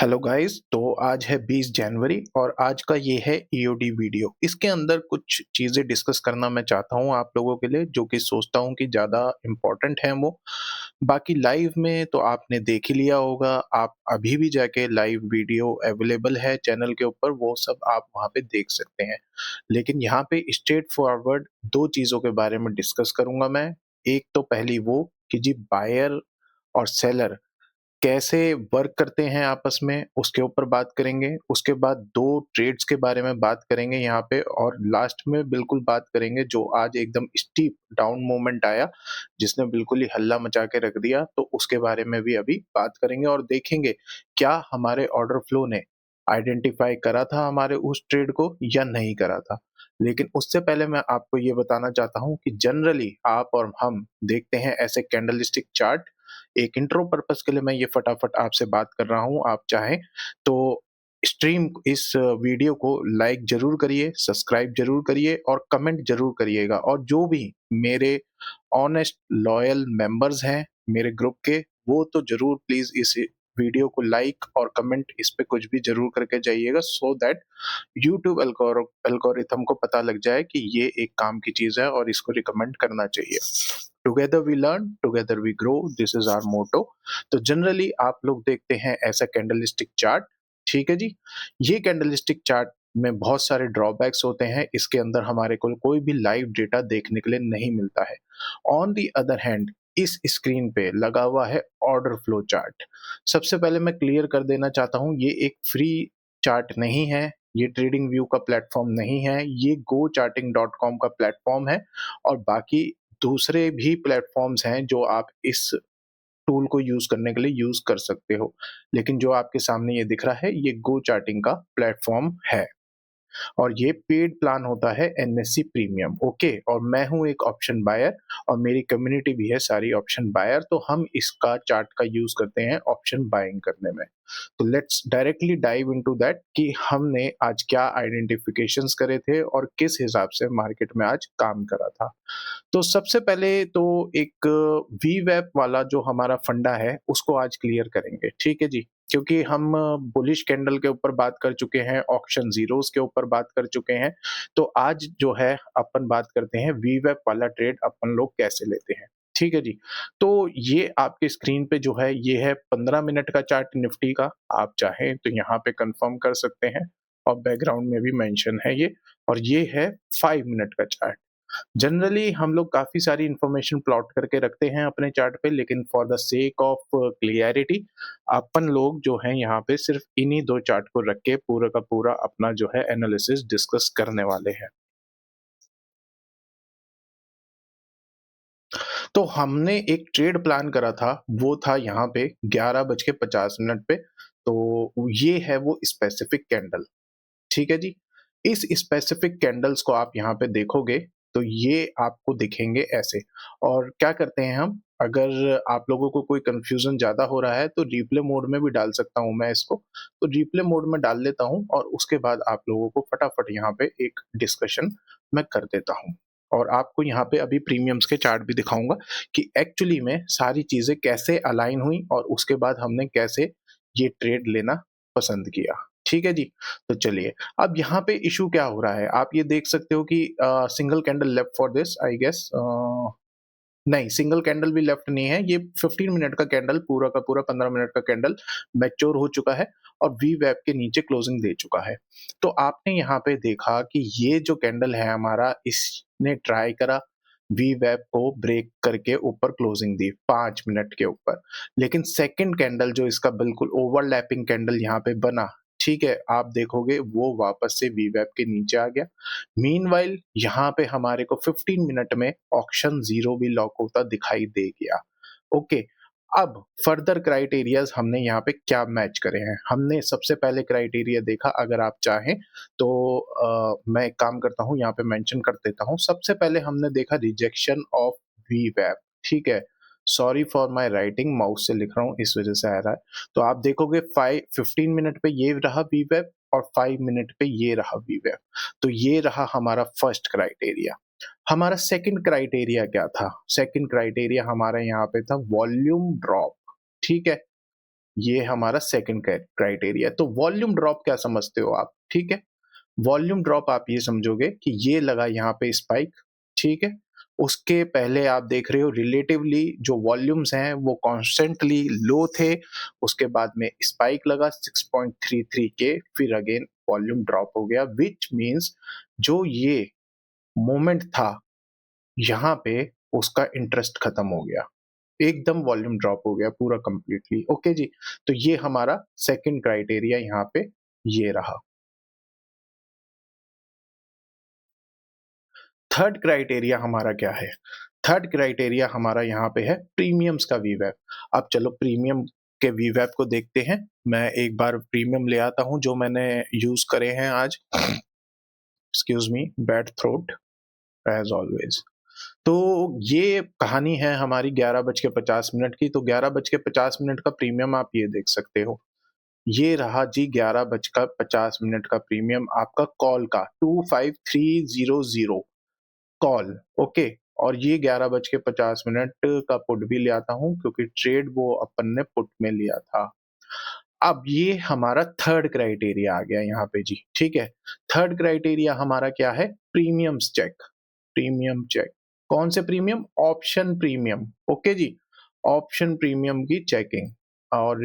Hello guys, तो आज है 20 जनवरी और आज का ये है ईओडी वीडियो। इसके अंदर कुछ चीज़ें डिस्कस करना मैं चाहता हूँ आप लोगों के लिए, जो कि सोचता हूँ कि ज़्यादा इम्पोर्टेंट हैं वो। बाकी लाइव में तो आपने देख ही लिया होगा, आप अभी भी जाके लाइव वीडियो अवेलेबल है चैनल के ऊपर, वो सब आप वहाँ पे देख सकते हैं। लेकिन यहाँ पे स्ट्रेट फॉरवर्ड 2 चीज़ों के बारे में डिस्कस करूँगा मैं। एक तो पहली वो कि जी बायर और सेलर कैसे वर्क करते हैं आपस में, उसके ऊपर बात करेंगे। उसके बाद 2 ट्रेड्स के बारे में बात करेंगे यहाँ पे और लास्ट में बिल्कुल बात करेंगे जो आज एकदम स्टीप डाउन मोमेंट आया, जिसने बिल्कुल ही हल्ला मचा के रख दिया, तो उसके बारे में भी अभी बात करेंगे और देखेंगे क्या हमारे ऑर्डर फ्लो ने आइडेंटिफ़ाई करा था हमारे उस ट्रेड को या नहीं करा था। लेकिन उससे पहले मैं आपको ये बताना चाहता हूँ कि जनरली आप और हम देखते हैं ऐसे कैंडलस्टिक चार्ट। एक इंट्रो पर्पस के लिए मैं ये फटाफट आपसे बात कर रहा हूँ, आप चाहें तो स्ट्रीम इस वीडियो को लाइक ज़रूर करिए, सब्सक्राइब ज़रूर करिए और कमेंट ज़रूर करिएगा। और जो भी मेरे ऑनेस्ट लॉयल मेंबर्स हैं मेरे ग्रुप के, वो तो ज़रूर प्लीज़ इस वीडियो को लाइक और कमेंट इस पे कुछ भी ज़रूर करके जाइएगा, सो दैट यूट्यूब एल्गोरिथम को पता लग जाए कि ये एक काम की चीज़ है और इसको रिकमेंड करना चाहिए। Together we learn, together we grow, this is our motto. तो जनरली आप लोग देखते हैं ऐसा कैंडलस्टिक चार्ट, ठीक है जी। ये कैंडलस्टिक चार्ट में बहुत सारे ड्रॉबैक्स होते हैं, इसके अंदर हमारे को कोई भी लाइव डेटा देखने के लिए नहीं मिलता है। ऑन दी अदर हैंड इस स्क्रीन पे लगा हुआ है ऑर्डर फ्लो चार्ट। सबसे पहले मैं क्लियर कर देना चाहता हूँ, ये एक फ्री चार्ट नहीं है, ये ट्रेडिंग व्यू का प्लेटफॉर्म नहीं है, ये gocharting.com का प्लेटफॉर्म है। और बाकी दूसरे भी प्लेटफ़ॉर्म्स हैं जो आप इस टूल को यूज़ करने के लिए यूज़ कर सकते हो। लेकिन जो आपके सामने ये दिख रहा है, ये गो चार्टिंग का प्लेटफ़ॉर्म है। और ये पेड प्लान होता है एनएससी प्रीमियम, ओके। और मैं हूँ एक ऑप्शन बायर और मेरी कम्युनिटी भी है सारी ऑप्शन बायर, तो हम इसका चार्ट का यूज़ करते हैं ऑप्शन बाइंग करने में। तो let's directly dive into that कि हमने आज क्या आइडेंटिफिकेशंस करे थे और किस हिसाब से मार्केट में आज काम करा था। तो सबसे पहले तो एक वीवैप वाला जो हमारा फंडा है, उसको आज क्लियर करेंगे, ठीक है जी। क्योंकि हम बुलिश कैंडल के ऊपर बात कर चुके हैं, ऑक्शन ज़ीरोज़ के ऊपर बात कर चुके हैं, तो आज जो है अपन बात करते हैं वीवैप वाला ट्रेड अपन लोग कैसे लेते हैं, ठीक है जी। तो ये आपके स्क्रीन पे जो है, ये है 15 मिनट का चार्ट निफ्टी का, आप चाहें तो यहाँ पे कन्फर्म कर सकते हैं और बैकग्राउंड में भी मेंशन है ये। और ये है 5 मिनट का चार्ट। जनरली हम लोग काफ़ी सारी इन्फॉर्मेशन प्लॉट करके रखते हैं अपने चार्ट पे, लेकिन for the sake of clarity अपन लोग जो हैं यहाँ पे सिर्फ इन्हीं 2 चार्ट को रख के पूरा का पूरा अपना जो है एनालिसिस डिस्कस करने वाले हैं। तो हमने एक ट्रेड प्लान करा था, वो था यहाँ पे 11:50 पे, तो ये है वो स्पेसिफिक कैंडल। ठीक है जी। इस स्पेसिफिक कैंडल्स को आप यहाँ पे देखोगे तो ये आपको दिखेंगे ऐसे। और क्या करते हैं हम, अगर आप लोगों को कोई कंफ्यूजन ज़्यादा हो रहा है तो रिप्ले मोड में भी डाल सकता हूँ मैं इसको। तो रिप्ले मोड में डाल लेता हूँ और उसके बाद आप लोगों को फटाफट यहाँ पे एक डिस्कशन मैं कर देता हूँ। और आपको यहाँ पे अभी प्रीमियम्स के चार्ट भी दिखाऊंगा कि एक्चुअली में सारी चीज़ें कैसे अलाइन हुई और उसके बाद हमने कैसे ये ट्रेड लेना पसंद किया। ठीक है जी। तो चलिए, अब यहाँ पे इश्यू क्या हो रहा है, आप ये देख सकते हो कि single candle left for this I guess, नहीं सिंगल कैंडल भी लेफ्ट नहीं है, ये 15 मिनट का कैंडल पूरा का पूरा 15 मिनट का कैंडल मैच्योर हो चुका है और वी वेब के नीचे क्लोजिंग दे चुका है। तो आपने यहाँ पे देखा कि ये जो कैंडल है हमारा, इसने ट्राई करा वी वेब को ब्रेक करके ऊपर क्लोजिंग दी 5 मिनट के ऊपर। लेकिन सेकंड कैंडल जो इसका बिल्कुल ओवरलैपिंग कैंडल यहाँ पे बना, ठीक है, आप देखोगे वो वापस से वी वेब के नीचे आ गया। मीनवाइल यहाँ पे हमारे को 15 मिनट में ऑक्शन ज़ीरो भी लॉक होता दिखाई दे गया। ओके, अब फर्दर क्राइटेरियाज़ हमने यहाँ पे क्या मैच करे हैं? हमने सबसे पहले क्राइटेरिया देखा, अगर आप चाहें तो मैं एक काम करता हूँ यहाँ पे मेंशन कर देता हूँ। सबसे पहले हमने देखा रिजेक्शन ऑफ वीवैप, ठीक है? Sorry for my writing, mouse से लिख रहा हूँ इस वज़ह से आ रहा है। तो आप देखोगे 15 मिनट पे ये रहा वीवैप और 5 मिनट पे ये रहा वीवैप। तो ये रहा हमारा फर्स्ट क्राइटेरिया। हमारा सेकंड क्राइटेरिया क्या था? सेकंड क्राइटेरिया हमारा यहाँ पे था वॉल्यूम ड्रॉप, ठीक है? ये हमारा सेकंड क्राइटेरिया। तो वॉल्यूम ड्रॉप क्या समझते हो आप? ठीक है, वॉल्यूम ड्रॉप आप ये समझोगे कि ये लगा यहाँ पे स्पाइक, ठीक है, उसके पहले आप देख रहे हो रिलेटिवली जो वॉल्यूम्स हैं वो कॉन्स्टेंटली लो थे, उसके बाद में स्पाइक लगा 6.33 के, फिर अगेन वॉल्यूम ड्रॉप हो गया, विच मीन्स जो ये मोमेंट था यहाँ पे उसका इंटरेस्ट खत्म हो गया, एकदम वॉल्यूम ड्रॉप हो गया पूरा कंप्लीटली। ओके जी, तो ये हमारा सेकंड क्राइटेरिया यहाँ पे ये रहा। थर्ड क्राइटेरिया हमारा क्या है? थर्ड क्राइटेरिया हमारा यहाँ पे है प्रीमियम्स का वीवैप। अब चलो प्रीमियम के वीवैप को देखते हैं। मैं एक बार प्रीमियम ले आता हूँ जो मैंने यूज करे हैं आज। Excuse me, bad throat as always. तो ये कहानी है हमारी 11:50 की। तो 11:50 का प्रीमियम आप ये देख सकते हो। ये रहा जी 11:50 का प्रीमियम आपका कॉल का 25300 कॉल। ओके, और ये 11:50 का पुट भी ले आता हूँ क्योंकि ट्रेड वो अपन ने पुट में लिया था। अब ये हमारा थर्ड क्राइटेरिया आ गया यहाँ पे जी, ठीक है। थर्ड क्राइटेरिया हमारा क्या है? Premiums check. प्रीमियम चेक, कौन से प्रीमियम? Option premium. ओके जी, ऑप्शन प्रीमियम की चेकिंग। और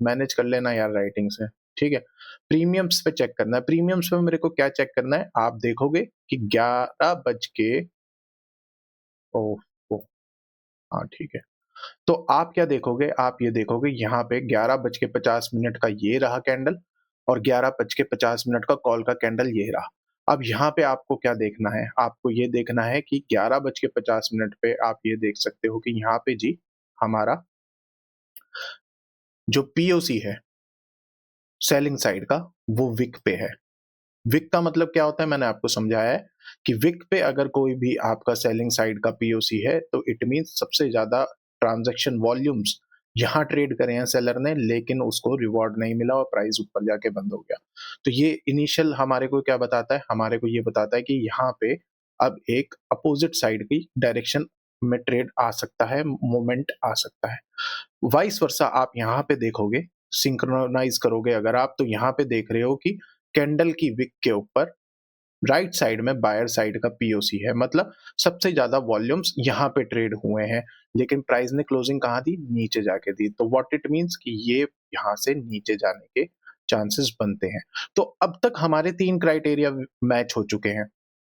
मैनेज कर लेना यार राइटिंग से, ठीक है। प्रीमियम्स पे चेक करना है। प्रीमियम्स पे मेरे को क्या चेक करना है? आप देखोगे कि 11 बज के ओ, ओ हाँ ठीक है। तो आप क्या देखोगे? आप ये देखोगे यहाँ पे 11:50 का ये रहा कैंडल, और 11:50 का कॉल का कैंडल ये रहा। अब यहाँ पे आपको क्या देखना है? आपको ये देखना है कि 11:50 पे आप ये देख सकते हो कि यहाँ पे जी हमारा जो पीओसी है सेलिंग साइड का, वो विक पे है। विक का मतलब क्या होता है? मैंने आपको समझाया है कि विक पे अगर कोई भी आपका सेलिंग साइड का पीओसी है तो इट मीन्स सबसे ज्यादा ट्रांजैक्शन वॉल्यूम्स यहाँ ट्रेड करे हैं सेलर ने, लेकिन उसको रिवॉर्ड नहीं मिला और प्राइस ऊपर जाके बंद हो गया। तो ये इनिशियल हमारे को क्या बताता है? हमारे को ये बताता है कि यहाँ पे अब एक अपोजिट साइड की डायरेक्शन में ट्रेड आ सकता है, मोमेंट आ सकता है। वाइस वर्सा आप यहाँ पे देखोगे, सिंक्रोनाइज करोगे अगर आप, तो यहाँ पे देख रहे हो कि कैंडल की विक के ऊपर राइट साइड में बायर साइड का पीओसी है, मतलब सबसे ज्यादा वॉल्यूम्स यहाँ पे ट्रेड हुए हैं, लेकिन प्राइस ने क्लोजिंग कहाँ दी? नीचे जाके दी। तो व्हाट इट मींस कि ये यहाँ से नीचे जाने के चांसेस बनते हैं। तो अब तक हमारे तीन क्राइटेरिया मैच हो चुके हैं।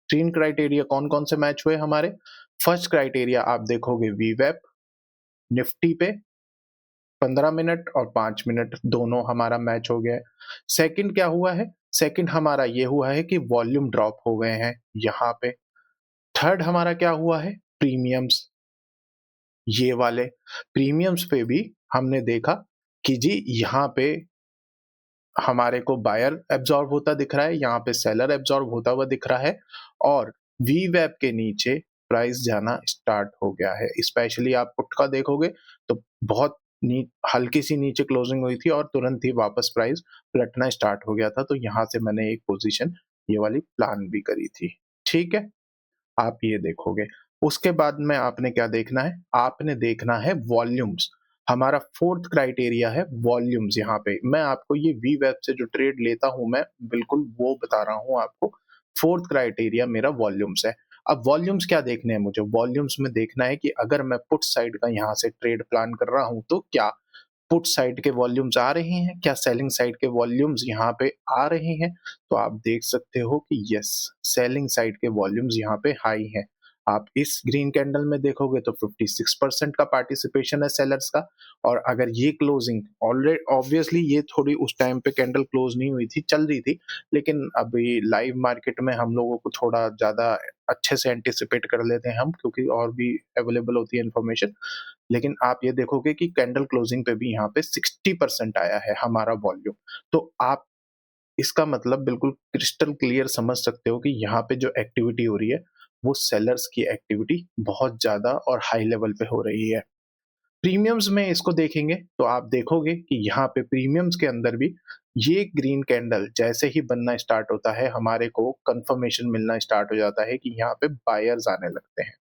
तीन क्राइटेरिया कौन कौन से मैच हुए हमारे? फर्स्ट क्राइटेरिया आप देखोगे वीवेप निफ्टी पे 15 मिनट और 5 मिनट दोनों हमारा मैच हो गया है। सेकंड क्या हुआ है? सेकंड हमारा ये हुआ है कि वॉल्यूम ड्रॉप हो गए हैं यहाँ पे। थर्ड हमारा क्या हुआ है? प्रीमियम्स, ये वाले प्रीमियम्स पे भी हमने देखा कि जी यहाँ पे हमारे को बायर एब्जॉर्ब होता दिख रहा है, यहाँ पे सेलर एब्जॉर्ब होता हुआ दिख रहा है, और वी वेब के नीचे प्राइस जाना स्टार्ट हो गया है। स्पेशली आप पुट का देखोगे तो बहुत हल्की सी नीचे क्लोजिंग हुई थी और तुरंत ही वापस प्राइस पलटना स्टार्ट हो गया था। तो यहाँ से मैंने एक पोजीशन ये वाली प्लान भी करी थी, ठीक है। आप ये देखोगे। उसके बाद में आपने क्या देखना है? आपने देखना है वॉल्यूम्स। हमारा फोर्थ क्राइटेरिया है वॉल्यूम्स। यहाँ पे मैं आपको ये वी वेब से जो ट्रेड लेता हूं मैं बिल्कुल वो बता रहा हूं आपको। फोर्थ क्राइटेरिया मेरा वॉल्यूम्स है। अब वॉल्यूम्स क्या देखने हैं मुझे? वॉल्यूम्स में देखना है कि अगर मैं पुट साइड का यहाँ से ट्रेड प्लान कर रहा हूं तो क्या पुट साइड के वॉल्यूम्स आ रहे हैं, क्या सेलिंग साइड के वॉल्यूम्स यहाँ पे आ रहे हैं? तो आप देख सकते हो कि यस, सेलिंग साइड के वॉल्यूम्स यहाँ पे हाई हैं। आप इस ग्रीन कैंडल में देखोगे तो 56% का पार्टिसिपेशन है सेलर्स का। और अगर ये क्लोजिंग ऑलरेडी ऑब्वियसली ये थोड़ी उस टाइम पे कैंडल क्लोज नहीं हुई थी, चल रही थी, लेकिन अभी लाइव मार्केट में हम लोगों को थोड़ा ज्यादा अच्छे से एंटिसिपेट कर लेते हैं हम, क्योंकि और भी अवेलेबल होती है इन्फॉर्मेशन। लेकिन आप ये देखोगे कि कैंडल क्लोजिंग पे भी यहाँ पे 60% आया है हमारा वॉल्यूम। तो आप इसका मतलब बिल्कुल क्रिस्टल क्लियर समझ सकते हो कि यहाँ पे जो एक्टिविटी हो रही है वो सेलर्स की एक्टिविटी बहुत ज्यादा और हाई लेवल पे हो रही है। प्रीमियम्स में इसको देखेंगे तो आप देखोगे कि यहाँ पे प्रीमियम्स के अंदर भी ये ग्रीन कैंडल जैसे ही बनना स्टार्ट होता है, हमारे को कंफर्मेशन मिलना स्टार्ट हो जाता है कि यहाँ पे बायर्स आने लगते हैं।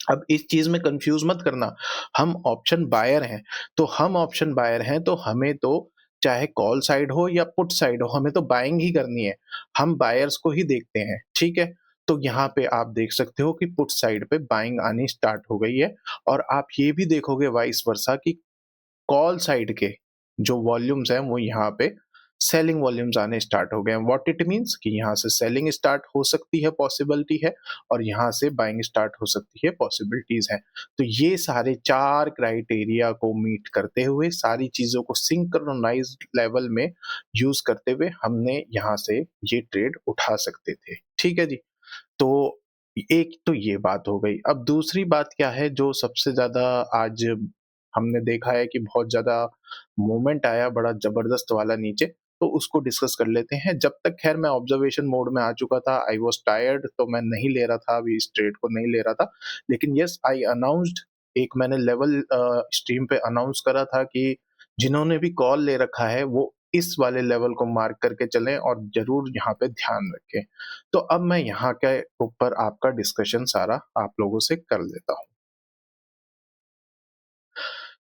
अब इस चीज़ में कन्फ्यूज़ मत करना, हम ऑप्शन बायर हैं, तो हम ऑप्शन बायर हैं तो हमें तो चाहे कॉल साइड हो या पुट साइड हो, हमें तो बाइंग ही करनी है। हम बायर्स को ही देखते हैं, ठीक है? तो यहाँ पे आप देख सकते हो कि पुट साइड पे बाइंग आनी स्टार्ट हो गई है और आप ये भी देखोगे वाइस वर्सा कि कॉल साइड के जो वॉल्यूम्स हैं वो यहाँ पे सेलिंग वॉल्यूम्स आने स्टार्ट हो गए हैं। व्हाट इट मीन्स कि यहाँ से सेलिंग स्टार्ट हो सकती है, पॉसिबिलिटी है, और यहाँ से बाइंग स्टार्ट हो सकती है, पॉसिबिलिटीज है। तो ये सारे 4 क्राइटेरिया को मीट करते हुए, सारी चीज़ों को सिंक्रोनाइज्ड लेवल में यूज़ करते हुए हमने यहाँ से ये ट्रेड उठा सकते थे। ठीक है जी? तो एक तो ये बात हो गई। अब दूसरी बात क्या है जो सबसे ज़्यादा आज हमने देखा है कि बहुत ज़्यादा मूवमेंट आया बड़ा ज़बरदस्त वाला नीचे, तो उसको डिस्कस कर लेते हैं। जब तक ख़ैर मैं ऑब्ज़र्वेशन मोड में आ चुका था, आई वाज़ टायर्ड, तो मैं नहीं ले रहा था अभी इस ट्रेड को नहीं ले रहा था। लेकिन येस आई अनाउंस्ड, एक मैंने लेवल स्ट्रीम पे अनाउंस करा था कि जिन्होंने भी कॉल ले रखा है वो इस वाले लेवल को मार्क करके चलें और ज़रूर यहाँ पे ध्यान रखें। तो अब मैं यहाँ के ऊपर आपका डिस्कशन सारा आप लोगों से कर लेता हूँ।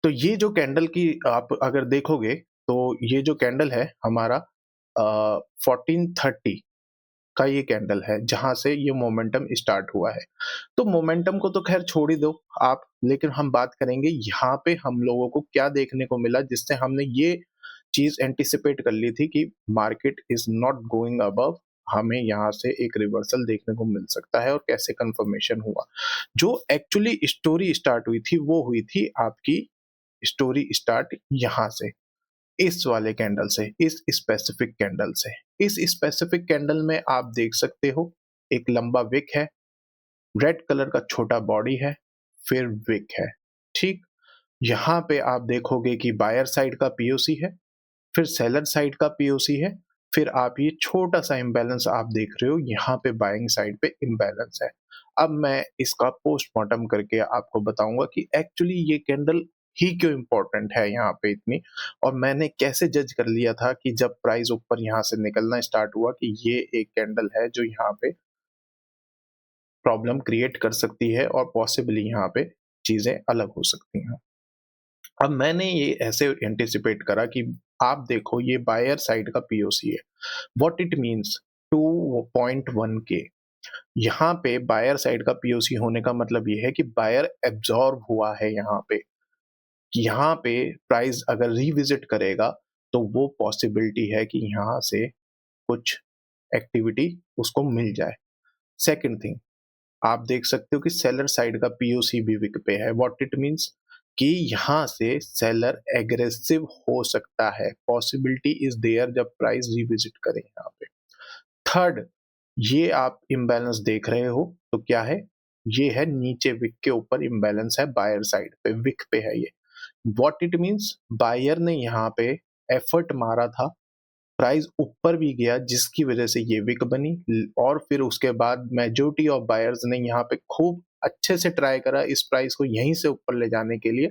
तो ये जो कैंडल की आप अगर देखोगे, तो ये जो कैंडल है हमारा 1430 का ये कैंडल है, जहाँ से ये मोमेंटम स्टार्ट हुआ है। तो मोमेंटम को तो ख़ैर छोड़ ही दो आप, लेकिन हम बात करेंगे यहाँ पे हम लोगों को क्या देखने को मिला जिससे हमने ये चीज़ एंटीसिपेट कर ली थी कि market is not going above, हमें यहाँ से एक रिवर्सल देखने को मिल सकता है और कैसे कन्फर्मेशन हुआ। जो एक्चुअली स्टोरी स्टार्ट हुई थी, वो हुई थी आपकी स्टोरी स्टार्ट यहाँ से, इस वाले कैंडल से, इस स्पेसिफिक कैंडल से। इस स्पेसिफिक कैंडल में आप देख सकते हो एक लंबा विक है, रेड कलर का छोटा बॉडी है, फिर विक है, ठीक? यहाँ पे आप देखोगे कि बायर साइड का पीओसी है, फिर सेलर साइड का पीओसी है, फिर आप ये छोटा-सा इम्बैलेंस आप देख रहे हो, यहाँ पे बाइंग साइड पे इम्बैलेंस है। अब मैं इसका पोस्टमार्टम करके आपको बताऊँगा कि एक्चुअली ये कैंडल ही क्यों इम्पोर्टेंट है यहाँ पे इतनी, और मैंने कैसे जज कर लिया था कि जब प्राइस ऊपर यहाँ से निकलना स्टार्ट हुआ कि ये एक कैंडल है जो यहाँ पे प्रॉब्लम क्रिएट कर सकती है और पॉसिबली यहाँ पे चीज़ें अलग हो सकती हैं। अब मैंने ये ऐसे एंटिसिपेट करा कि आप देखो ये बायर साइड का पीओसी है। व्हाट इट मीन्स 2.1 के, यहाँ पे बायर साइड का पीओसी होने का मतलब ये है कि बायर एब्जॉर्ब हुआ है यहाँ पे, कि यहाँ पे प्राइस अगर रिविजिट करेगा तो वो पॉसिबिलिटी है कि यहाँ से कुछ एक्टिविटी उसको मिल जाए। सेकंड थिंग, आप देख सकते हो कि सेलर साइड का पीओसी भी विक पे है। व्हाट इट मीन्स कि यहाँ से सेलर एग्रेसिव हो सकता है, पॉसिबिलिटी इज देयर जब प्राइस रिविजिट करें यहाँ पे। थर्ड, ये आप इम्बैलेंस देख रहे हो तो क्या है, ये है नीचे विक के ऊपर इम्बैलेंस है, बायर साइड पे विक पे है ये। व्हाट इट मीन्स, बायर ने यहाँ पे एफर्ट मारा था, प्राइस ऊपर भी गया जिसकी वजह से ये विक बनी, और फिर उसके बाद मेजॉरिटी ऑफ बायर्स ने यहाँ पे खूब अच्छे से ट्राई करा इस प्राइस को यहीं से ऊपर ले जाने के लिए,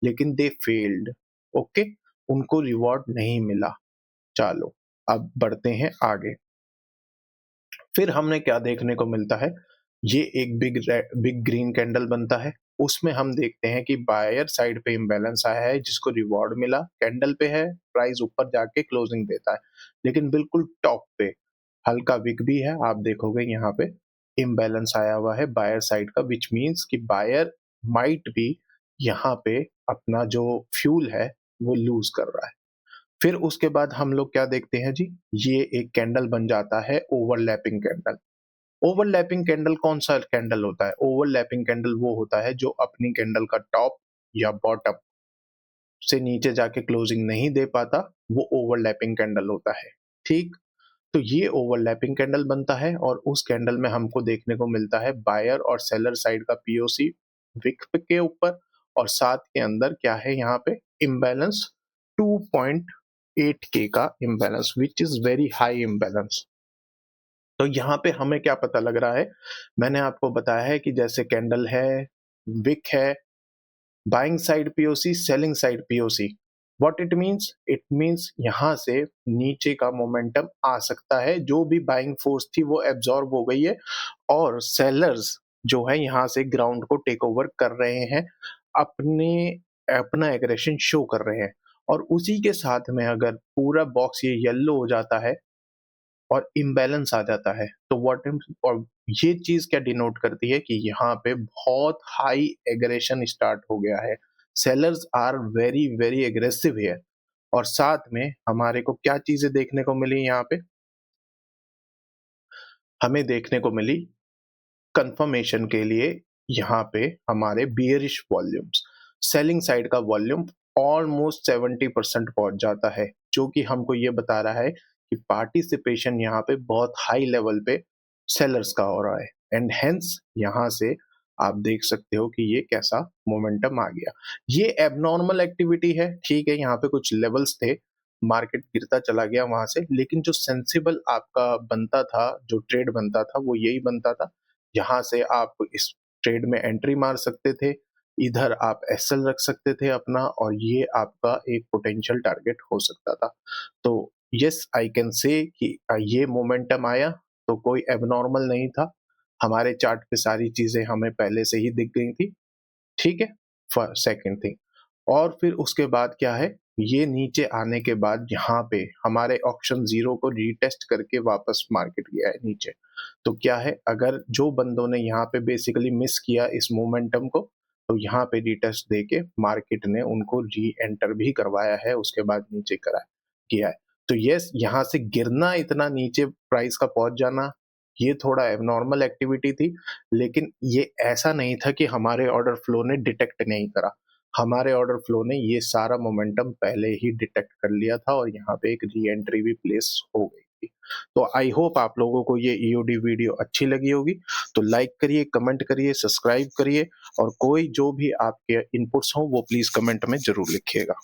लेकिन दे फेल्ड। ओके, उनको रिवॉर्ड नहीं मिला। चलो अब बढ़ते हैं आगे। फिर हमने क्या देखने को मिलता है, ये एक बिग ग्रीन कैंडल बनता है, उसमें हम देखते हैं कि बायर साइड पे इम्बैलेंस आया है जिसको रिवॉर्ड मिला, कैंडल पे है, प्राइस ऊपर जाके क्लोजिंग देता है, लेकिन बिल्कुल टॉप पे हल्का विक भी है, आप देखोगे यहाँ पे इम्बैलेंस आया हुआ है बायर साइड का, विच मीन्स कि बायर माइट भी यहाँ पे अपना जो फ्यूल है वो लूज कर रहा है। फिर उसके बाद हम लोग क्या देखते हैं जी, ये एक कैंडल बन जाता है ओवरलैपिंग कैंडल। ओवरलैपिंग कैंडल कौन सा कैंडल होता है? ओवरलैपिंग कैंडल वो होता है जो अपनी कैंडल का टॉप या बॉटम से नीचे जाके क्लोजिंग नहीं दे पाता, वो ओवरलैपिंग कैंडल होता है, ठीक? तो ये ओवरलैपिंग कैंडल बनता है और उस कैंडल में हमको देखने को मिलता है बायर और सेलर साइड का पीओसी विक के ऊपर, और साथ के अंदर क्या है यहाँ पे इम्बैलेंस 2.8 के का imbalance, which is very high imbalance. तो यहाँ पे हमें क्या पता लग रहा है, मैंने आपको बताया है कि जैसे कैंडल है, विक है, buying side POC, selling side POC. What it means, it means यहाँ से नीचे का मोमेंटम आ सकता है, जो भी बाइंग फोर्स थी वो एब्जॉर्ब हो गई है और सेलर्स जो है यहाँ से ग्राउंड को टेक ओवर कर रहे हैं, अपने अपना एग्रेशन शो कर रहे हैं। और उसी के साथ में अगर पूरा बॉक्स ये येलो हो जाता है और इम्बैलेंस आ जाता है, तो व्हाट इम और ये चीज़ क्या डिनोट करती है कि यहाँ पे बहुत हाई एग्रेशन स्टार्ट हो गया है। Sellers are very, very aggressive here. और साथ में हमारे को क्या चीज़ें देखने को मिली यहाँ पे? हमें देखने को मिली कंफर्मेशन के लिए यहाँ पे हमारे बियरिश वॉल्यूम्स, सेलिंग साइड का वॉल्यूम ऑलमोस्ट 70% पहुंच जाता है, जो कि हमको ये बता रहा है कि पार्टिसिपेशन यहाँ पे बहुत हाई लेवल पे सेलर्स का हो रहा है। एंड हेंस यहाँ से आप देख सकते हो कि ये कैसा मोमेंटम आ गया। ये एबनॉर्मल एक्टिविटी है, ठीक है, यहाँ पे कुछ लेवल्स थे, मार्केट गिरता चला गया वहां से, लेकिन जो सेंसिबल आपका बनता था, जो ट्रेड बनता था, वो यही बनता था। यहाँ से आप इस ट्रेड में एंट्री मार सकते थे, इधर आप एसएल रख सकते थे अपना, और ये आपका एक पोटेंशियल टारगेट हो सकता था। तो यस, आई कैन से कि ये मोमेंटम आया तो कोई एबनॉर्मल नहीं था। हमारे चार्ट पे सारी चीजें हमें पहले से ही दिख गई थी, ठीक है। सेकंड थिंग, और फिर उसके बाद क्या है, ये नीचे आने के बाद यहाँ पे हमारे ऑप्शन जीरो को रीटेस्ट करके वापस मार्केट गया है नीचे। तो क्या है, अगर जो बंदों ने यहाँ पे बेसिकली मिस किया इस मोमेंटम को, तो यहाँ पे रीटेस्ट देके मार्केट ने उनको री एंटर भी करवाया है, उसके बाद नीचे करा किया है। तो यस, यहाँ से गिरना, इतना नीचे प्राइस का पहुंच जाना, ये थोड़ा एबनॉर्मल एक्टिविटी थी। लेकिन ये ऐसा नहीं था कि हमारे ऑर्डर फ्लो ने डिटेक्ट नहीं करा। हमारे ऑर्डर फ्लो ने ये सारा मोमेंटम पहले ही डिटेक्ट कर लिया था और यहाँ पे एक री एंट्री भी प्लेस हो गई थी। तो आई होप आप लोगों को ये ईओडी वीडियो अच्छी लगी होगी। तो लाइक करिए, कमेंट करिए, सब्सक्राइब करिए, और कोई जो भी आपके इनपुट्स हों वो प्लीज कमेंट में जरूर लिखिएगा।